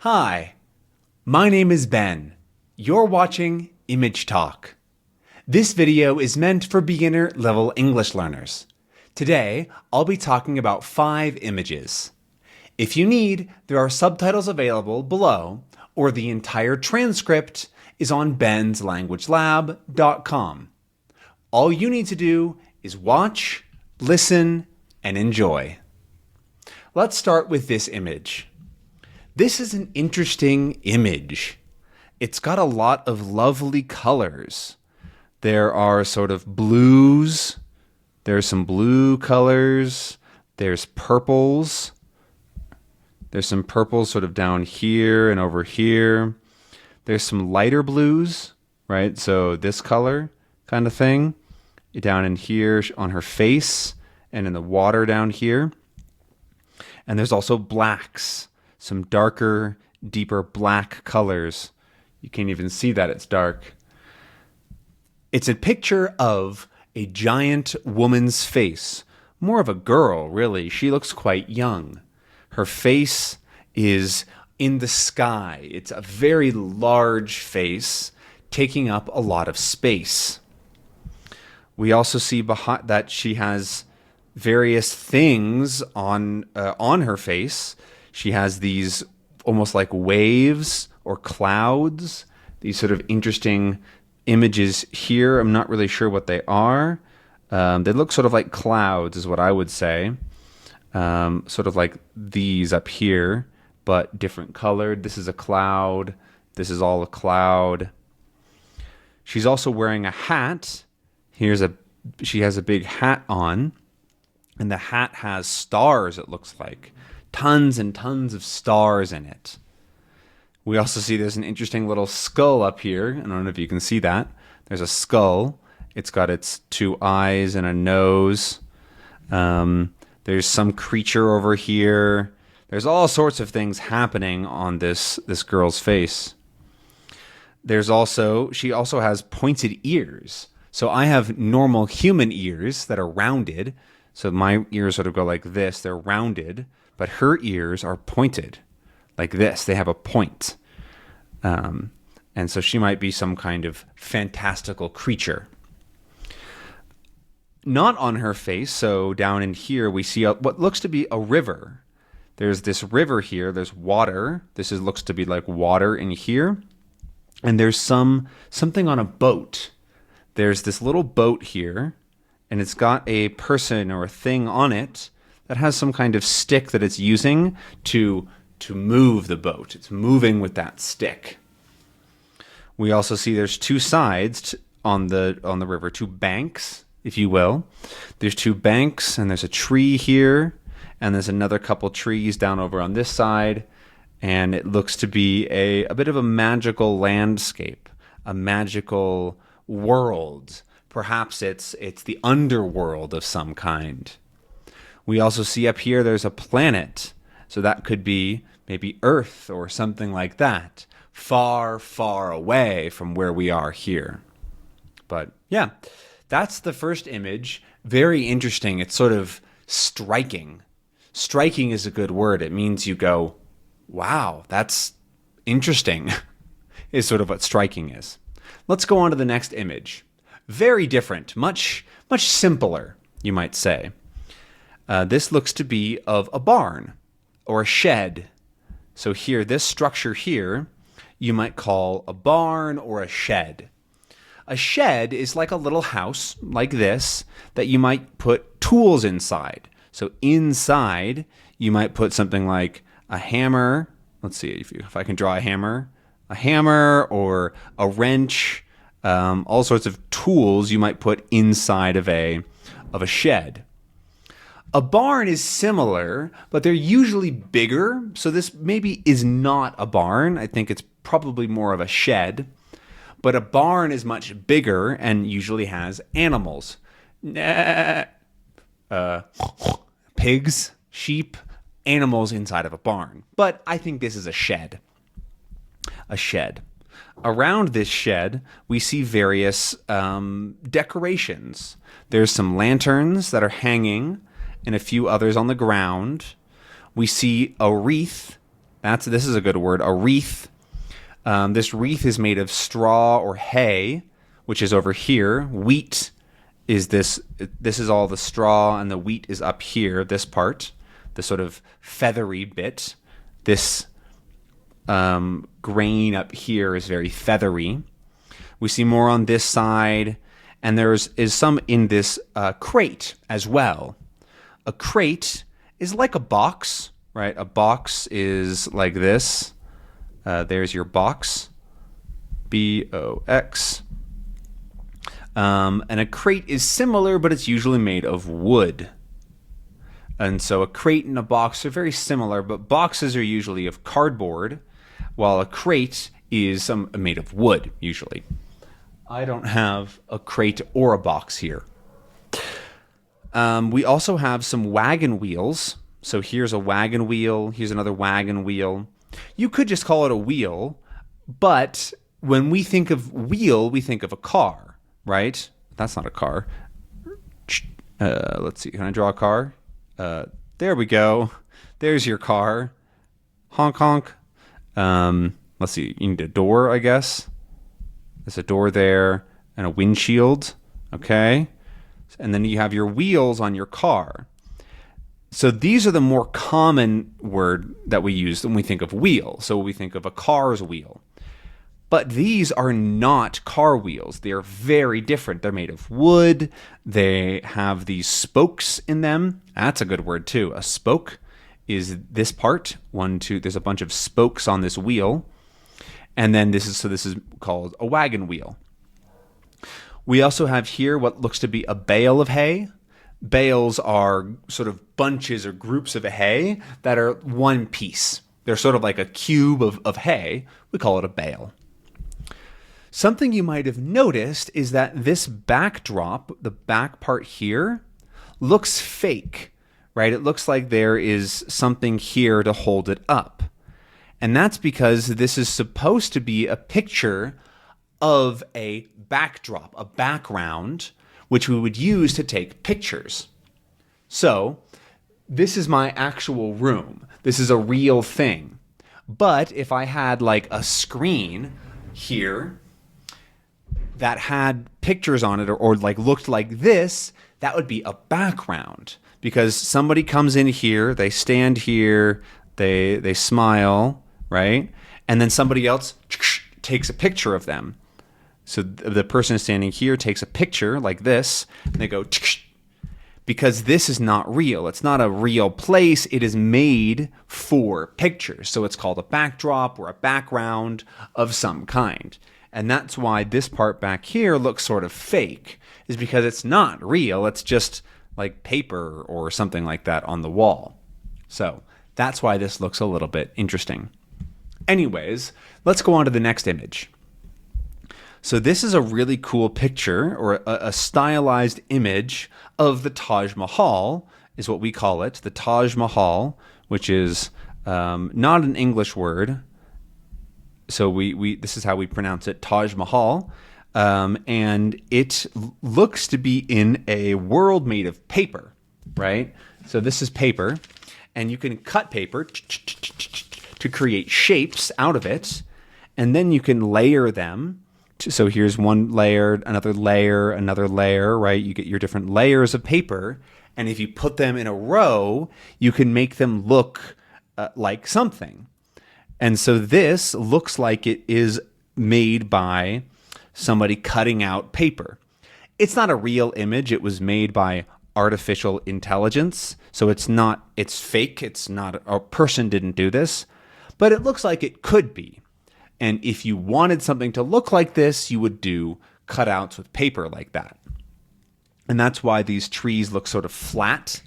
Hi, my name is Ben. You're watching Image Talk. This video is meant for beginner level English learners. Today, I'll be talking about 5 images. If you need, there are subtitles available below, or the entire transcript is on benslanguagelab.com. All you need to do is watch, listen, and enjoy. Let's start with this image. This is an interesting image. It's got a lot of lovely colors. There are sort of blues. There's some blue colors. There's purples. There's some purples sort of down here and over here. There's some lighter blues, right? So this color kind of thing down in here on her face and in the water down here. And there's also blacks. Some darker, deeper black colors. You can't even see that it's dark. It's a picture of a giant woman's face. More of a girl, really. She looks quite young. Her face is in the sky. It's a very large face, taking up a lot of space. We also see behind that she has various things on her face. She has these almost like waves or clouds, these sort of interesting images here. I'm not really sure what they are. They look sort of like clouds is what I would say. Sort of like these up here, but different colored. This is a cloud. This is all a cloud. She's also wearing a hat. She has a big hat on, and the hat has stars, it looks like. Tons and tons of stars in it. We also see there's an interesting little skull up here. I don't know if you can see that. There's a skull. It's got its 2 eyes and a nose. There's some creature over here. There's all sorts of things happening on this girl's face. She also has pointed ears. So I have normal human ears that are rounded. So my ears sort of go like this. They're rounded. But her ears are pointed like this. They have a point. And so she might be some kind of fantastical creature. Not on her face, so down in here we see what looks to be a river. There's this river here. There's water. Looks to be like water in here. And there's something on a boat. There's this little boat here, and it's got a person or a thing on it that has some kind of stick that it's using to move the boat. It's moving with that stick. We also see there's 2 sides on the river, 2 banks, if you will. There's 2 banks, and there's a tree here, and there's another couple trees down over on this side, and it looks to be a bit of a magical landscape, a magical world. Perhaps it's the underworld of some kind. We also see up here there's a planet. So that could be maybe Earth or something like that. Far, far away from where we are here. But yeah, that's the first image. Very interesting. It's sort of striking. Striking is a good word. It means you go, wow, that's interesting, is sort of what striking is. Let's go on to the next image. Very different, much simpler, you might say. This looks to be of a barn or a shed. So here, this structure here, you might call a barn or a shed. A shed is like a little house like this that you might put tools inside. So inside, you might put something like a hammer. Let's see if I can draw a hammer or a wrench, all sorts of tools you might put inside of a shed. A barn is similar, but they're usually bigger. So this maybe is not a barn. I think it's probably more of a shed. But a barn is much bigger and usually has animals. Pigs, sheep, animals inside of a barn. But I think this is a shed. A shed. Around this shed, we see various decorations. There's some lanterns that are hanging and a few others on the ground. We see a wreath This is a good word, a wreath. This wreath is made of straw or hay, which is over here. Wheat is this is all the straw, and the wheat is up here, this part, the sort of feathery bit. This grain up here is very feathery. We see more on this side, and is some in this crate as well. A crate is like a box, right? A box is like this. There's your box, B-O-X. And a crate is similar, but it's usually made of wood. And so a crate and a box are very similar, but boxes are usually of cardboard, while a crate is made of wood, usually. I don't have a crate or a box here. We also have some wagon wheels. So here's a wagon wheel. Here's another wagon wheel. You could just call it a wheel, but when we think of wheel, we think of a car, right? That's not a car. Let's see. Can I draw a car? There we go. There's your car. Honk, honk. Let's see. You need a door, I guess. There's a door there and a windshield. Okay. And then you have your wheels on your car. So these are the more common word that we use when we think of wheel. So we think of a car's wheel. But these are not car wheels. They are very different. They're made of wood. They have these spokes in them. That's a good word too. A spoke is this part. There's a bunch of spokes on this wheel. And then this is called a wagon wheel. We also have here what looks to be a bale of hay. Bales are sort of bunches or groups of hay that are one piece. They're sort of like a cube of hay. We call it a bale. Something you might have noticed is that this backdrop, the back part here, looks fake, right? It looks like there is something here to hold it up. And that's because this is supposed to be a picture of a backdrop, a background, which we would use to take pictures. So this is my actual room. This is a real thing. But if I had like a screen here that had pictures on it or like looked like this, that would be a background. Because somebody comes in here, they stand here, they smile, right? And then somebody else takes a picture of them. So the person standing here takes a picture like this, and they go, because this is not real. It's not a real place. It is made for pictures. So it's called a backdrop or a background of some kind. And that's why this part back here looks sort of fake, is because it's not real. It's just like paper or something like that on the wall. So that's why this looks a little bit interesting. Anyways, let's go on to the next image. So this is a really cool picture, or a stylized image of the Taj Mahal, is what we call it. The Taj Mahal, which is not an English word. So this is how we pronounce it, Taj Mahal. And it looks to be in a world made of paper, right? So this is paper, and you can cut paper to create shapes out of it, and then you can layer them. So here's one layer, another layer, right? You get your different layers of paper, and if you put them in a row, you can make them look like something. And so this looks like it is made by somebody cutting out paper. It's not a real image. It was made by artificial intelligence. So it's fake. It's not, a person didn't do this, but it looks like it could be. And if you wanted something to look like this, you would do cutouts with paper like that. And that's why these trees look sort of flat,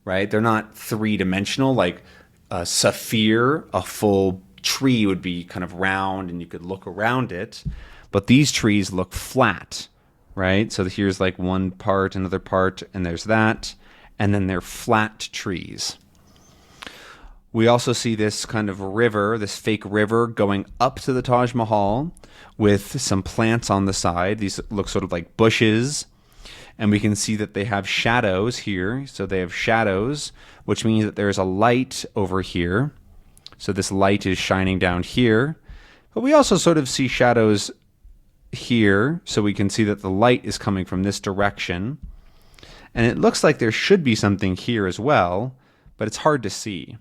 right? They're not three-dimensional. Like a sapphire, a full tree would be kind of round and you could look around it. But these trees look flat, right? So here's like one part, another part, and there's that. And then they're flat trees. We also see this kind of river, this fake river going up to the Taj Mahal with some plants on the side. These look sort of like bushes. And we can see that they have shadows here. So they have shadows, which means that there's a light over here. So this light is shining down here. But we also sort of see shadows here, so we can see that the light is coming from this direction. And it looks like there should be something here as well, but it's hard to see.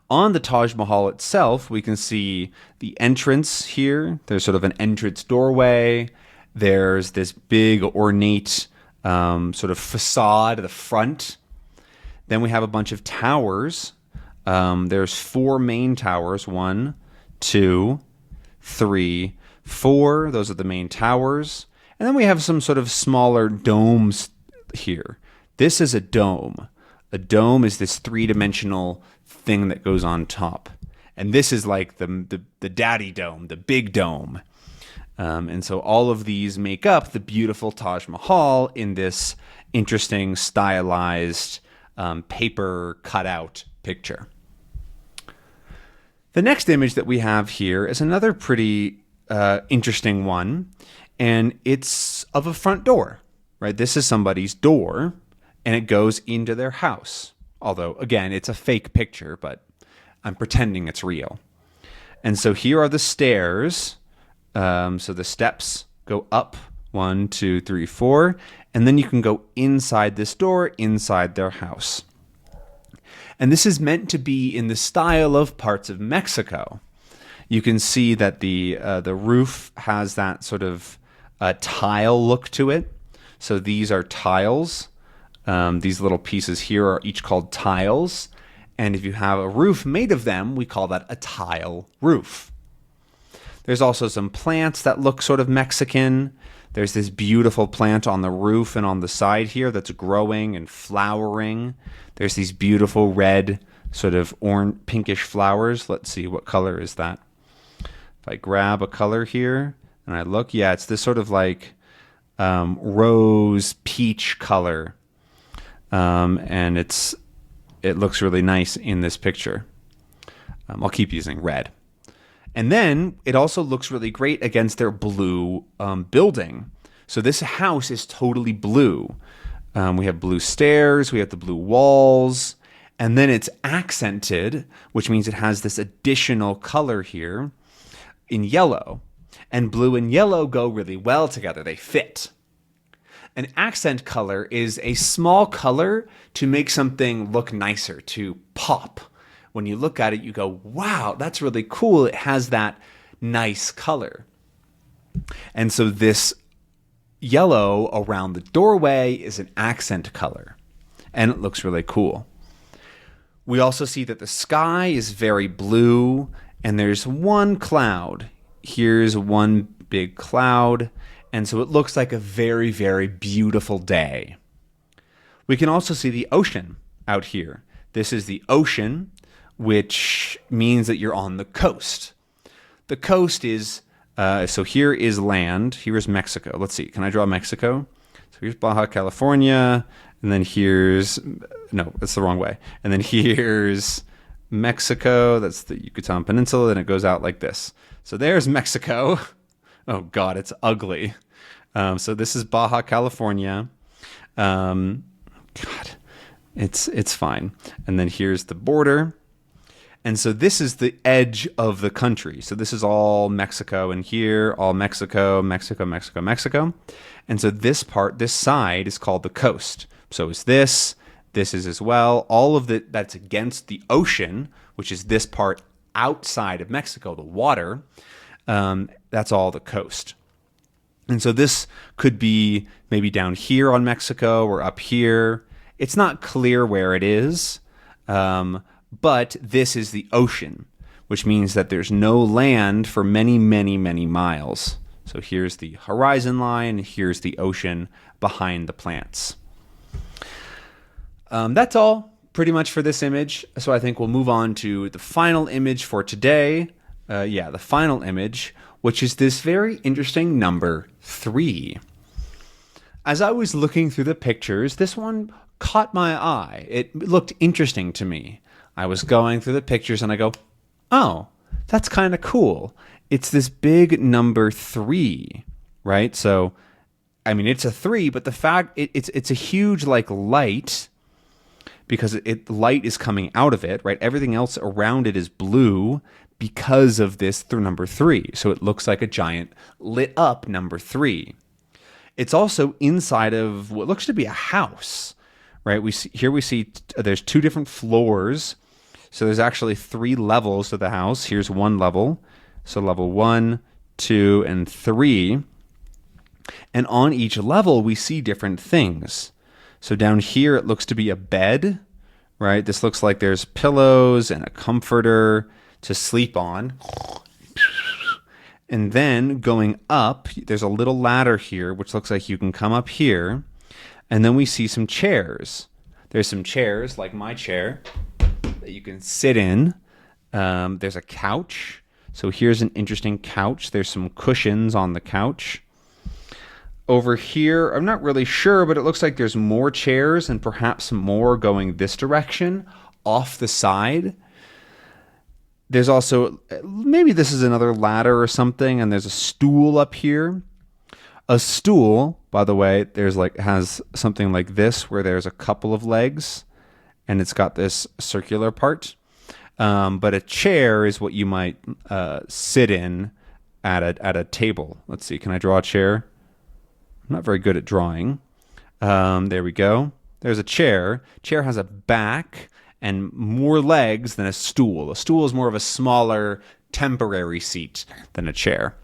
On the Taj Mahal itself, we can see the entrance here. There's sort of an entrance doorway. There's this big ornate sort of facade at the front. Then we have a bunch of towers. There's 4 main towers. 1, 2, 3, 4. Those are the main towers. And then we have some sort of smaller domes here. This is a dome. A dome is this 3-dimensional thing that goes on top. And this is like the daddy dome, the big dome. And so all of these make up the beautiful Taj Mahal in this interesting, stylized, paper cutout picture. The next image that we have here is another pretty interesting one, and it's of a front door, right? This is somebody's door, and it goes into their house. Although, again, it's a fake picture, but I'm pretending it's real. And so here are the stairs. So the steps go up 1, 2, 3, 4, and then you can go inside this door, inside their house. And this is meant to be in the style of parts of Mexico. You can see that the roof has that sort of tile look to it. So these are tiles. These little pieces here are each called tiles. And if you have a roof made of them, we call that a tile roof. There's also some plants that look sort of Mexican. There's this beautiful plant on the roof and on the side here that's growing and flowering. There's these beautiful red sort of orange, pinkish flowers. Let's see, what color is that? If I grab a color here and I look, yeah, it's this sort of like rose peach color. And it looks really nice in this picture. I'll keep using red. And then it also looks really great against their blue building. So this house is totally blue. We have blue stairs, we have the blue walls, and then it's accented, which means it has this additional color here in yellow. And blue and yellow go really well together. They fit. An accent color is a small color to make something look nicer, to pop. When you look at it, you go, wow, that's really cool. It has that nice color. And so this yellow around the doorway is an accent color, and it looks really cool. We also see that the sky is very blue, and there's one cloud. Here's one big cloud, and so it looks like a very, very beautiful day. We can also see the ocean out here. This is the ocean, which means that you're on the coast. The coast is, so here is land, here is Mexico. Let's see, can I draw Mexico? So here's Baja California, and then here's, no, that's the wrong way. And then here's Mexico, that's the Yucatan Peninsula, and it goes out like this. So there's Mexico. Oh God, it's ugly. So this is Baja California. God, it's fine. And then here's the border. And so this is the edge of the country. So this is all Mexico, and here, all Mexico, Mexico, Mexico, Mexico. And so this part, this side is called the coast. So is this is as well. All of that's against the ocean, which is this part outside of Mexico, the water. That's all the coast. And so this could be maybe down here on Mexico or up here. It's not clear where it is. But this is the ocean, which means that there's no land for many, many, many miles. So here's the horizon line, here's the ocean behind the plants. That's all pretty much for this image. So I think we'll move on to the final image for today. The final image, which is this very interesting number 3. As I was looking through the pictures, this one caught my eye. It looked interesting to me. I was going through the pictures and I go, oh, that's kind of cool. It's this big number 3, right? So, I mean, it's a 3, but the fact it's a huge like light, because light is coming out of it, right? Everything else around it is blue because of this through number 3. So it looks like a giant lit up number 3. It's also inside of what looks to be a house, right? We see there's 2 different floors. So there's actually 3 levels to the house. Here's one level. So level 1, 2, and 3. And on each level, we see different things. So down here, it looks to be a bed, right? This looks like there's pillows and a comforter to sleep on. And then going up, there's a little ladder here, which looks like you can come up here. And then we see some chairs. There's some chairs, like my chair, that you can sit in. There's a couch. So here's an interesting couch. There's some cushions on the couch. Over here, I'm not really sure, but it looks like there's more chairs and perhaps more going this direction off the side. There's also, maybe this is another ladder or something, and there's a stool up here. A stool, by the way, has something like this where there's a couple of legs and it's got this circular part. But a chair is what you might sit in at a table. Let's see, can I draw a chair? I'm not very good at drawing. There we go. There's a chair. Chair has a back and more legs than a stool. A stool is more of a smaller, temporary seat than a chair.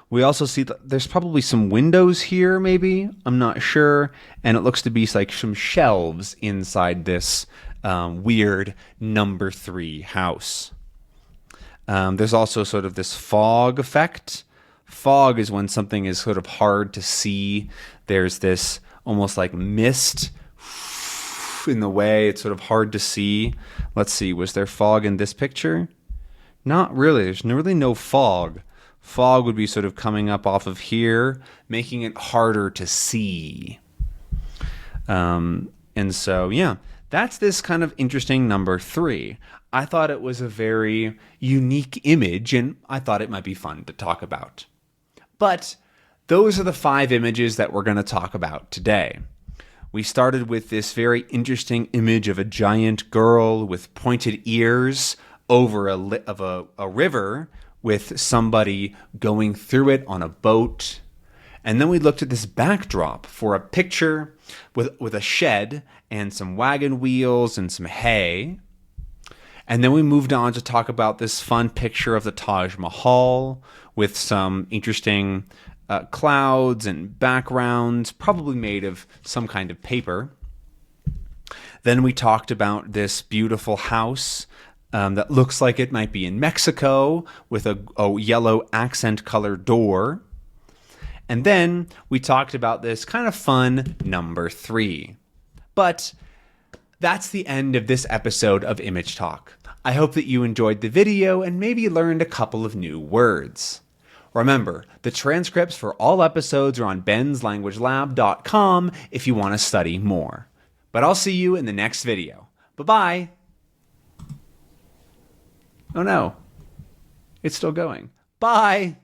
We also see that there's probably some windows here, maybe. I'm not sure. And it looks to be like some shelves inside this weird number 3 house. There's also sort of this fog effect. Fog is when something is sort of hard to see. There's this almost like mist in the way. It's sort of hard to see. Let's see, was there fog in this picture? Not really. There's really no fog. Fog would be sort of coming up off of here, making it harder to see. And so, yeah, that's this kind of interesting number 3. I thought it was a very unique image, and I thought it might be fun to talk about. But those are the 5 images that we're going to talk about today. We started with this very interesting image of a giant girl with pointed ears over a river with somebody going through it on a boat. And then we looked at this backdrop for a picture with a shed and some wagon wheels and some hay. And then we moved on to talk about this fun picture of the Taj Mahal with some interesting clouds and backgrounds, probably made of some kind of paper. Then we talked about this beautiful house that looks like it might be in Mexico with a yellow accent color door. And then we talked about this kind of fun number 3. But that's the end of this episode of Image Talk. I hope that you enjoyed the video and maybe learned a couple of new words. Remember, the transcripts for all episodes are on benslanguagelab.com if you want to study more. But I'll see you in the next video. Bye-bye. Oh no, it's still going. Bye.